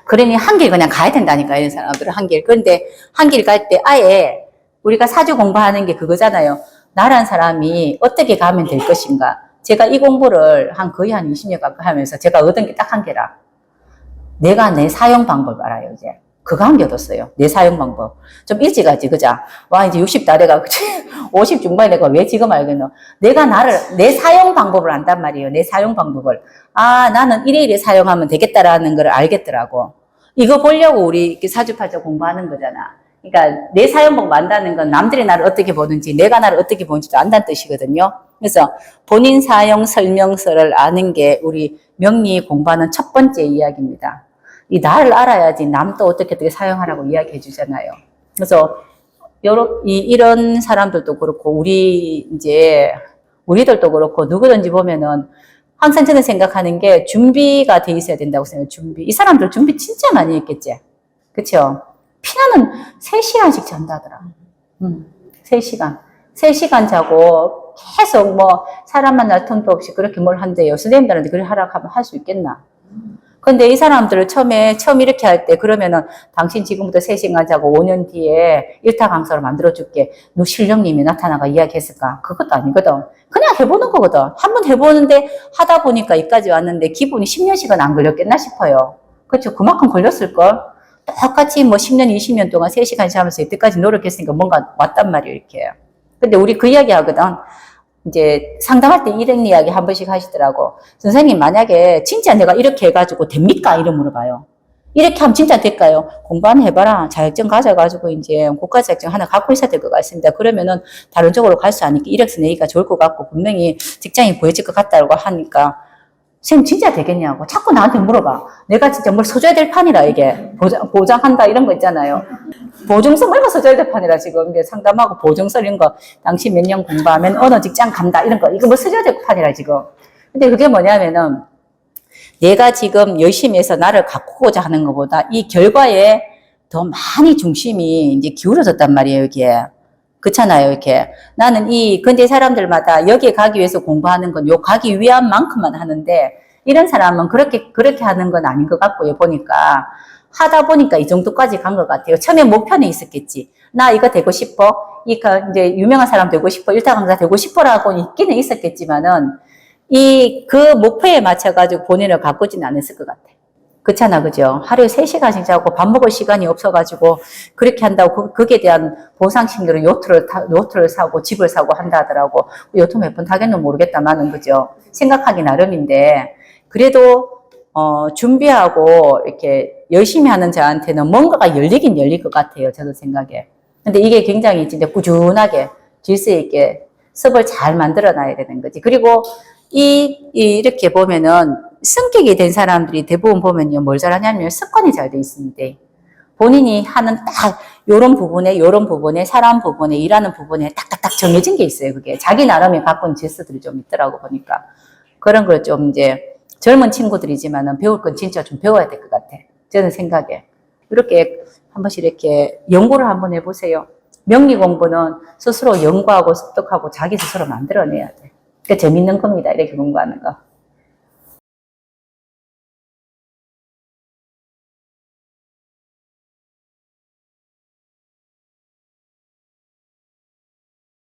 그러니 한 길 그냥 가야 된다니까, 이런 사람들은 한 길. 그런데 한 길 갈 때 아예 우리가 사주 공부하는 게 그거잖아요. 나란 사람이 어떻게 가면 될 것인가. 제가 이 공부를 거의 한 20년 가까이 하면서 제가 얻은 게 딱 한 개라. 내가 내 사용 방법을 알아요, 이제. 그거 한 개 얻었어요. 내 사용 방법. 좀 일찍 하지, 그자? 와, 이제 60 다 돼가, 50 중반에 내가 왜 지금 알겠노? 내가 내 사용 방법을 안단 말이에요. 내 사용 방법을. 아, 나는 이래 사용하면 되겠다라는 걸 알겠더라고. 이거 보려고 우리 사주팔자 공부하는 거잖아. 그러니까 내 사용법 안다는 건 남들이 나를 어떻게 보는지 내가 나를 어떻게 보는지도 안다는 뜻이거든요. 그래서 본인 사용 설명서를 아는 게 우리 명리 공부하는 첫 번째 이야기입니다. 이 나를 알아야지 남도 어떻게 사용하라고 이야기해 주잖아요. 그래서 이런 사람들도 그렇고 우리들도 그렇고 누구든지 보면은 항상 저는 생각하는 게 준비가 돼 있어야 된다고 생각해요. 준비. 이 사람들 준비 진짜 많이 했겠지. 그쵸? 피나는 3시간씩 잔다더라. 3시간. 3시간 자고 계속 뭐 사람 만날 틈도 없이 그렇게 뭘 한대요. 선생님들한테 그래 하라고 하면 할 수 있겠나? 근데 이 사람들을 처음 이렇게 할 때 그러면은 당신 지금부터 3시간 자고 5년 뒤에 일타 강사로 만들어줄게. 너 실령님이 나타나가 이야기했을까? 그것도 아니거든. 그냥 해보는 거거든. 한번 해보는데 하다 보니까 여기까지 왔는데 기분이 10년씩은 안 걸렸겠나 싶어요. 그렇죠? 그만큼 걸렸을걸? 똑같이 뭐 10년, 20년 동안 3시간 자면서 이때까지 노력했으니까 뭔가 왔단 말이에요, 이렇게. 근데 우리 그 이야기 하거든. 이제 상담할 때 이런 이야기 한 번씩 하시더라고. 선생님, 만약에 진짜 내가 이렇게 해가지고 됩니까? 이런 물어봐요. 이렇게 하면 진짜 될까요? 공부 안 해봐라. 자격증 가져가지고 이제 국가 자격증 하나 갖고 있어야 될 것 같습니다. 그러면은 다른 쪽으로 갈 수 않으니까 이력서 내기가 좋을 것 같고 분명히 직장이 구해질 것 같다고 하니까 선생님 진짜 되겠냐고 자꾸 나한테 물어봐. 내가 진짜 뭘 써줘야 될 판이라 이게 보장한다 이런 거 있잖아요. 보증서 뭐 이거 써줘야 될 판이라 지금 이게 상담하고 보증서 이런 거 당신 몇 년 공부하면 어느 직장 간다 이런 거 이거 뭐 써줘야 될 판이라 지금. 근데 그게 뭐냐면은 내가 지금 열심히 해서 나를 가꾸고자 하는 것보다 이 결과에 더 많이 중심이 이제 기울어졌단 말이에요, 이게. 그렇잖아요, 이렇게. 나는 근데 사람들마다 여기에 가기 위해서 공부하는 건 요 가기 위한 만큼만 하는데, 이런 사람은 그렇게 하는 건 아닌 것 같고요, 보니까. 하다 보니까 이 정도까지 간 것 같아요. 처음에 목표는 있었겠지. 나 이거 되고 싶어. 이제 유명한 사람 되고 싶어. 일타 강사 되고 싶어라고 있기는 있었겠지만은, 그 목표에 맞춰가지고 본인을 가꾸지는 않았을 것 같아. 그렇잖아, 그죠? 하루에 3시간씩 자고 밥 먹을 시간이 없어가지고 그렇게 한다고 거기에 대한 보상심리로 요트를 사고 집을 사고 한다 하더라고. 요트 몇 번 타겠노 모르겠다마는, 그죠? 생각하기 나름인데, 그래도, 준비하고 이렇게 열심히 하는 저한테는 뭔가가 열리긴 열릴 것 같아요, 저도 생각에. 근데 이게 굉장히 진짜 꾸준하게 질서 있게 습을 잘 만들어 놔야 되는 거지. 그리고 이렇게 보면은 성격이 된 사람들이 대부분 보면요, 뭘 잘하냐면 습관이 잘 돼 있습니다. 본인이 하는 딱 요런 부분에 사람 부분에 일하는 부분에 딱딱딱 정해진 게 있어요. 그게 자기 나름의 갖고 있는 질서들이 좀 있더라고 보니까. 그런 걸 좀 이제 젊은 친구들이지만은 배울 건 진짜 좀 배워야 될 것 같아. 저는 생각에. 이렇게 한 번씩 이렇게 연구를 한번 해보세요. 명리 공부는 스스로 연구하고 습득하고 자기 스스로 만들어내야 돼. 그러니까 재밌는 겁니다. 이렇게 공부하는 거.